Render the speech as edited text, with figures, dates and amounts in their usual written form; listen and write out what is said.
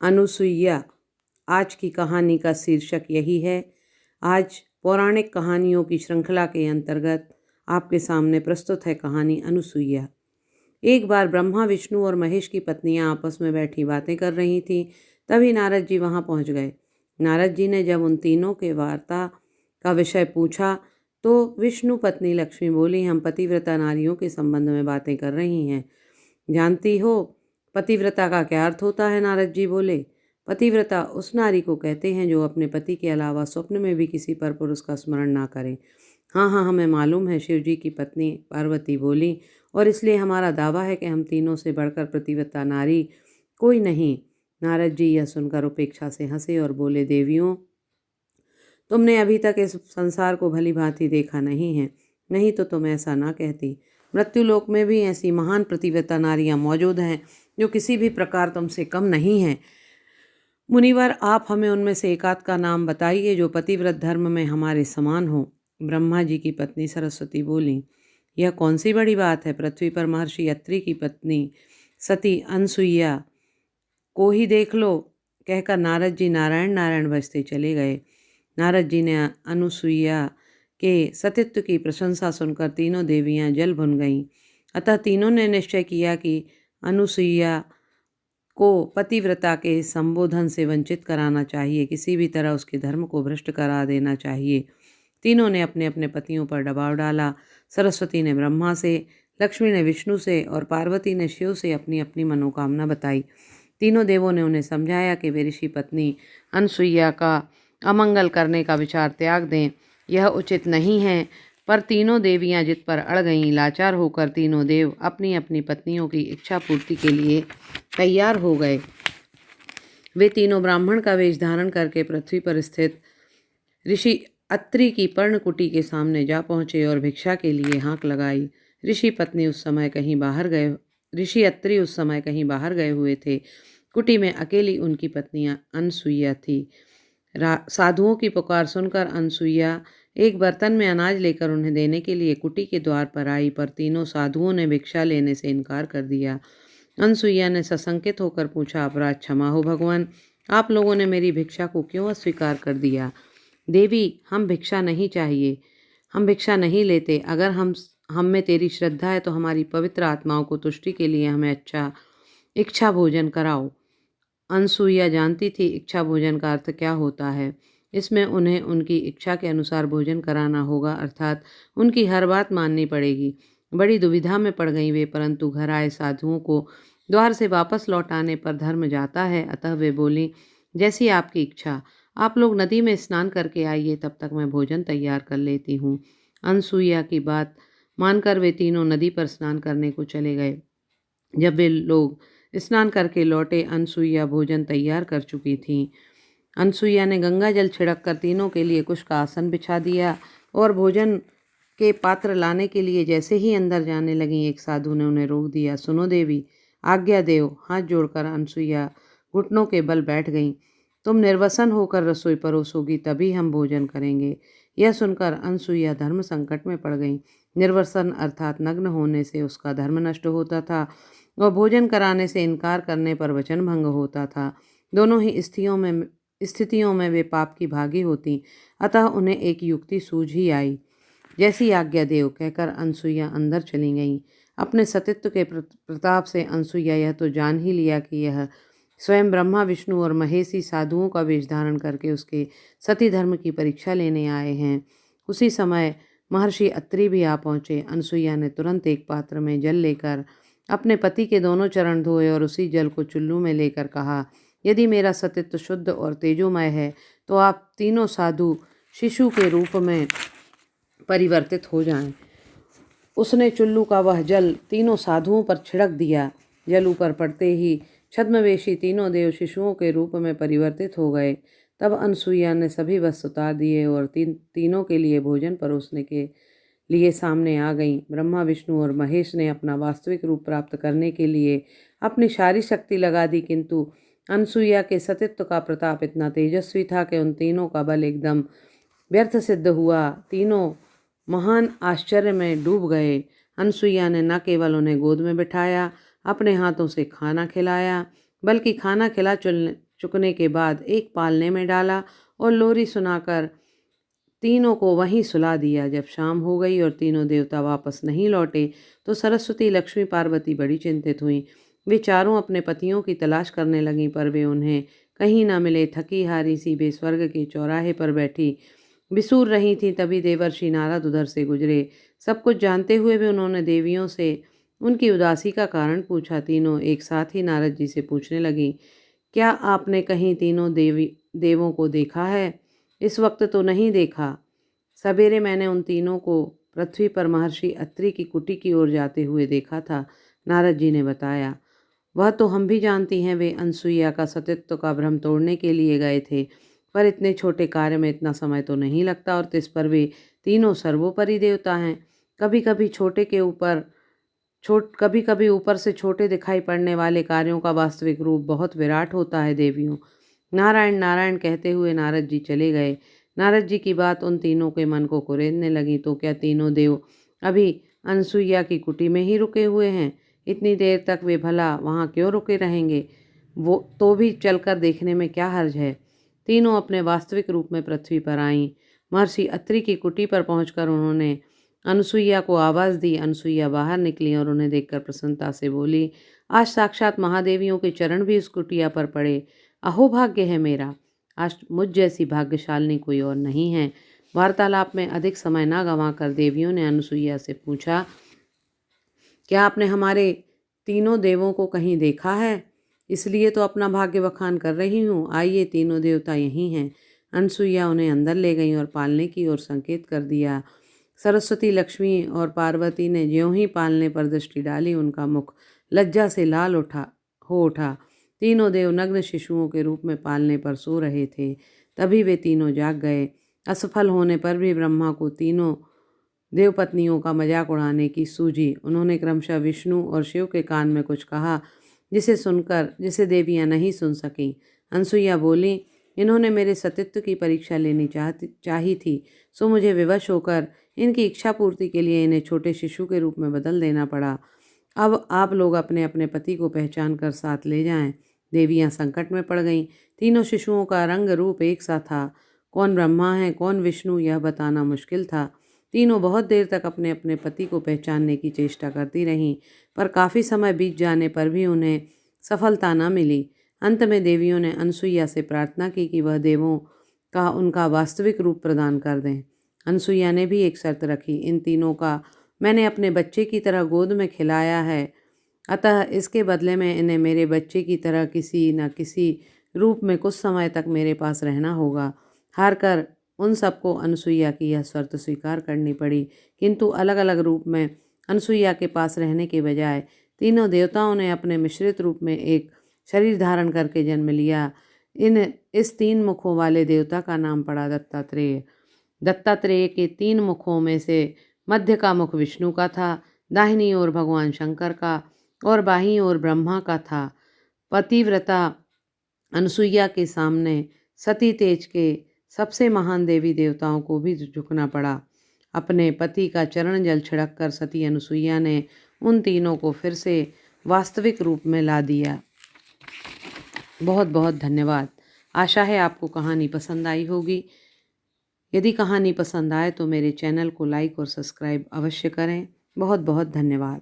अनुसुईया। आज की कहानी का शीर्षक यही है। आज पौराणिक कहानियों की श्रृंखला के अंतर्गत आपके सामने प्रस्तुत है कहानी अनुसुईया। एक बार ब्रह्मा, विष्णु और महेश की पत्नियां आपस में बैठी बातें कर रही थीं। तभी नारद जी वहां पहुंच गए। नारद जी ने जब उन तीनों के वार्ता का विषय पूछा तो विष्णु पत्नी लक्ष्मी बोली, हम पतिव्रता नारियों के संबंध में बातें कर रही हैं। जानती हो पतिव्रता का क्या अर्थ होता है? नारद जी बोले, पतिव्रता उस नारी को कहते हैं जो अपने पति के अलावा स्वप्न में भी किसी पर पुरुष का स्मरण ना करे। हाँ हाँ, हमें मालूम है, शिव जी की पत्नी पार्वती बोली, और इसलिए हमारा दावा है कि हम तीनों से बढ़कर पतिव्रता नारी कोई नहीं। नारद जी यह सुनकर उपेक्षा से हंसे और बोले, देवियों, तुमने अभी तक इस संसार को भली भांति देखा नहीं है, नहीं तो तुम ऐसा ना कहती। मृत्युलोक में भी ऐसी महान पतिव्रता नारियां मौजूद हैं जो किसी भी प्रकार तुमसे कम नहीं हैं। मुनिवर, आप हमें उनमें से एकाध का नाम बताइए जो पतिव्रत धर्म में हमारे समान हो। ब्रह्मा जी की पत्नी सरस्वती बोली, यह कौन सी बड़ी बात है? पृथ्वी पर महर्षि अत्रि की पत्नी सती अनसुईया को ही देख लो। कहकर नारद जी नारायण नारायण बजते चले गए। नारद जी ने अनुसुईया के सतीत्व की प्रशंसा सुनकर तीनों देवियां जल भुन गईं। अतः तीनों ने निश्चय किया कि अनुसुईया को पतिव्रता के संबोधन से वंचित कराना चाहिए, किसी भी तरह उसके धर्म को भ्रष्ट करा देना चाहिए। तीनों ने अपने अपने पतियों पर दबाव डाला। सरस्वती ने ब्रह्मा से, लक्ष्मी ने विष्णु से और पार्वती ने शिव से अपनी अपनी मनोकामना बताई। तीनों देवों ने उन्हें समझाया कि वे ऋषि पत्नी अनुसुईया का अमंगल करने का विचार त्याग दें, यह उचित नहीं है। पर तीनों देवियां जित पर अड़ गईं। लाचार होकर तीनों देव अपनी अपनी पत्नियों की इच्छा पूर्ति के लिए तैयार हो गए। वे तीनों ब्राह्मण का वेश धारण करके पृथ्वी पर स्थित ऋषि अत्रि की पर्णकुटी के सामने जा पहुंचे और भिक्षा के लिए हाँक लगाई। ऋषि अत्रि उस समय कहीं बाहर गए हुए थे। कुटी में अकेली उनकी पत्नियां अनसुईया थी। साधुओं की पुकार सुनकर अनसुईया एक बर्तन में अनाज लेकर उन्हें देने के लिए कुटी के द्वार पर आई, पर तीनों साधुओं ने भिक्षा लेने से इनकार कर दिया। अनसुईया ने सशंकित होकर पूछा, अपराध क्षमा हो भगवान, आप लोगों ने मेरी भिक्षा को क्यों अस्वीकार कर दिया? देवी, हम भिक्षा नहीं लेते। अगर हम में तेरी श्रद्धा है तो हमारी पवित्र आत्माओं को तुष्टि के लिए हमें अच्छा इच्छा भोजन कराओ। अनसुईया जानती थी इच्छा भोजन का अर्थ क्या होता है। इसमें उन्हें उनकी इच्छा के अनुसार भोजन कराना होगा, अर्थात उनकी हर बात माननी पड़ेगी। बड़ी दुविधा में पड़ गई वे, परंतु घर आए साधुओं को द्वार से वापस लौट आने पर धर्म जाता है। अतः वे बोली, जैसी आपकी इच्छा, आप लोग नदी में स्नान करके आइए, तब तक मैं भोजन तैयार कर लेती हूँ। अनसुईया की बात मानकर वे तीनों नदी पर स्नान करने को चले गए। जब वे लोग स्नान करके लौटे, अनसुईया भोजन तैयार कर चुकी थीं। अनसुईया ने गंगा जल छिड़क कर तीनों के लिए कुश का आसन बिछा दिया और भोजन के पात्र लाने के लिए जैसे ही अंदर जाने लगी, एक साधु ने उन्हें रोक दिया। सुनो देवी, आज्ञा देव। हाथ जोड़कर अनसुईया घुटनों के बल बैठ गईं। तुम निर्वसन होकर रसोई परोसोगी तभी हम भोजन करेंगे। यह सुनकर अनसुईया धर्म संकट में पड़ गई। निर्वसन अर्थात नग्न होने से उसका धर्म नष्ट होता था और भोजन कराने से इनकार करने पर वचन भंग होता था। दोनों ही स्थितियों में वे पाप की भागी होती। अतः उन्हें एक युक्ति सूझ ही आई। जैसी आज्ञा देव कहकर अनसुईया अंदर चली गईं। अपने सतीत्व के प्रताप से अनसुईया यह तो जान ही लिया कि यह स्वयं ब्रह्मा, विष्णु और महेशी साधुओं का वेश धारण करके उसके सती धर्म की परीक्षा लेने आए हैं। उसी समय महर्षि अत्रि भी आ पहुंचे। अनसुईया ने तुरंत एक पात्र में जल लेकर अपने पति के दोनों चरण धोए और उसी जल को चुल्लू में लेकर कहा, यदि मेरा सतीत्व शुद्ध और तेजोमय है तो आप तीनों साधु शिशु के रूप में परिवर्तित हो जाएं। उसने चुल्लू का वह जल तीनों साधुओं पर छिड़क दिया। जल ऊपर पड़ते ही छद्मवेशी तीनों देव शिशुओं के रूप में परिवर्तित हो गए। तब अनसुईया ने सभी वस्त्र उतार दिए और तीनों के लिए भोजन परोसने के लिए सामने आ गईं। ब्रह्मा, विष्णु और महेश ने अपना वास्तविक रूप प्राप्त करने के लिए अपनी सारी शक्ति लगा दी, किंतु अनसुईया के सतीत्व का प्रताप इतना तेजस्वी था कि उन तीनों का बल एकदम व्यर्थ सिद्ध हुआ। तीनों महान आश्चर्य में डूब गए। अनसुईया ने न केवल उन्हें गोद में बिठाया, अपने हाथों से खाना खिलाया, बल्कि खाना खिला चुकने के बाद एक पालने में डाला और लोरी सुनाकर तीनों को वहीं सुला दिया। जब शाम हो गई और तीनों देवता वापस नहीं लौटे तो सरस्वती, लक्ष्मी, पार्वती बड़ी चिंतित हुईं। वे चारों अपने पतियों की तलाश करने लगीं, पर वे उन्हें कहीं न मिले। थकी हारी सी वे स्वर्ग के चौराहे पर बैठी बिसूर रही थीं। तभी देवर्षि नारद उधर से गुजरे। सब कुछ जानते हुए भी उन्होंने देवियों से उनकी उदासी का कारण पूछा। तीनों एक साथ ही नारद जी से पूछने लगीं, क्या आपने कहीं तीनों देवों को देखा है? इस वक्त तो नहीं देखा। सवेरे मैंने उन तीनों को पृथ्वी पर महर्षि अत्रि की कुटी की ओर जाते हुए देखा था, नारद जी ने बताया। वह तो हम भी जानती हैं, वे अनसुईया का सतीत्व का भ्रम तोड़ने के लिए गए थे, पर इतने छोटे कार्य में इतना समय तो नहीं लगता, और तिस पर वे तीनों सर्वोपरि देवता हैं। कभी कभी ऊपर से छोटे दिखाई पड़ने वाले कार्यों का वास्तविक रूप बहुत विराट होता है देवियों। नारायण नारायण कहते हुए नारद जी चले गए। नारद जी की बात उन तीनों के मन को कुरेदने लगी। तो क्या तीनों देव अभी अनसुईया की कुटी में ही रुके हुए हैं? इतनी देर तक वे भला वहाँ क्यों रुके रहेंगे? वो तो भी चलकर देखने में क्या हर्ज है। तीनों अपने वास्तविक रूप में पृथ्वी पर आईं। महर्षि अत्रि की कुटी पर पहुंचकर उन्होंने अनसुईया को आवाज़ दी। अनसुईया बाहर निकली और उन्हें देखकर प्रसन्नता से बोली, आज साक्षात महादेवियों के चरण भी उस कुटिया पर पड़े। अहो भाग्य है मेरा, आज मुझ जैसी भाग्यशालिनी कोई और नहीं है। वार्तालाप में अधिक समय न गंवाकर देवियों ने अनसुईया से पूछा, क्या आपने हमारे तीनों देवों को कहीं देखा है? इसलिए तो अपना भाग्य बखान कर रही हूँ। आइए, तीनों देवता यहीं हैं। अनसुईया उन्हें अंदर ले गईं और पालने की ओर संकेत कर दिया। सरस्वती, लक्ष्मी और पार्वती ने ज्यों ही पालने पर दृष्टि डाली, उनका मुख लज्जा से लाल हो उठा। तीनों देव नग्न शिशुओं के रूप में पालने पर सो रहे थे। तभी वे तीनों जाग गए। असफल होने पर भी ब्रह्मा को तीनों देवपत्नियों का मजाक उड़ाने की सूझी। उन्होंने क्रमशः विष्णु और शिव के कान में कुछ कहा, जिसे देवियां नहीं सुन सकीं। अनसुईया बोली, इन्होंने मेरे सतीत्व की परीक्षा लेनी चाही थी, सो मुझे विवश होकर इनकी इच्छा पूर्ति के लिए इन्हें छोटे शिशु के रूप में बदल देना पड़ा। अब आप लोग अपने अपने पति को पहचान कर साथ ले जाएं। देवियां संकट में पड़ गईं। तीनों शिशुओं का रंग रूप एक सा था। कौन ब्रह्मा है, कौन विष्णु, यह बताना मुश्किल था। तीनों बहुत देर तक अपने अपने पति को पहचानने की चेष्टा करती रहीं, पर काफ़ी समय बीत जाने पर भी उन्हें सफलता न मिली। अंत में देवियों ने अनसुईया से प्रार्थना की कि वह देवों का उनका वास्तविक रूप प्रदान कर दें। अनसुईया ने भी एक शर्त रखी, इन तीनों का मैंने अपने बच्चे की तरह गोद में खिलाया है, अतः इसके बदले में इन्हें मेरे बच्चे की तरह किसी न किसी रूप में कुछ समय तक मेरे पास रहना होगा। हार कर उन सबको अनसुईया की यह शर्त स्वीकार करनी पड़ी, किंतु अलग अलग रूप में अनसुईया के पास रहने के बजाय तीनों देवताओं ने अपने मिश्रित रूप में एक शरीर धारण करके जन्म लिया। इस 3 मुखों वाले देवता का नाम पड़ा दत्तात्रेय। दत्तात्रेय के 3 मुखों में से मध्य का मुख विष्णु का था, दाहिनी ओर भगवान शंकर का और बाईं ओर ब्रह्मा का था। पतिव्रता अनसुईया के सामने सती तेज के सबसे महान देवी देवताओं को भी झुकना पड़ा। अपने पति का चरण जल छिड़क कर सती अनसुईया ने उन तीनों को फिर से वास्तविक रूप में ला दिया। बहुत बहुत धन्यवाद। आशा है आपको कहानी पसंद आई होगी। यदि कहानी पसंद आए तो मेरे चैनल को लाइक और सब्सक्राइब अवश्य करें। बहुत बहुत धन्यवाद।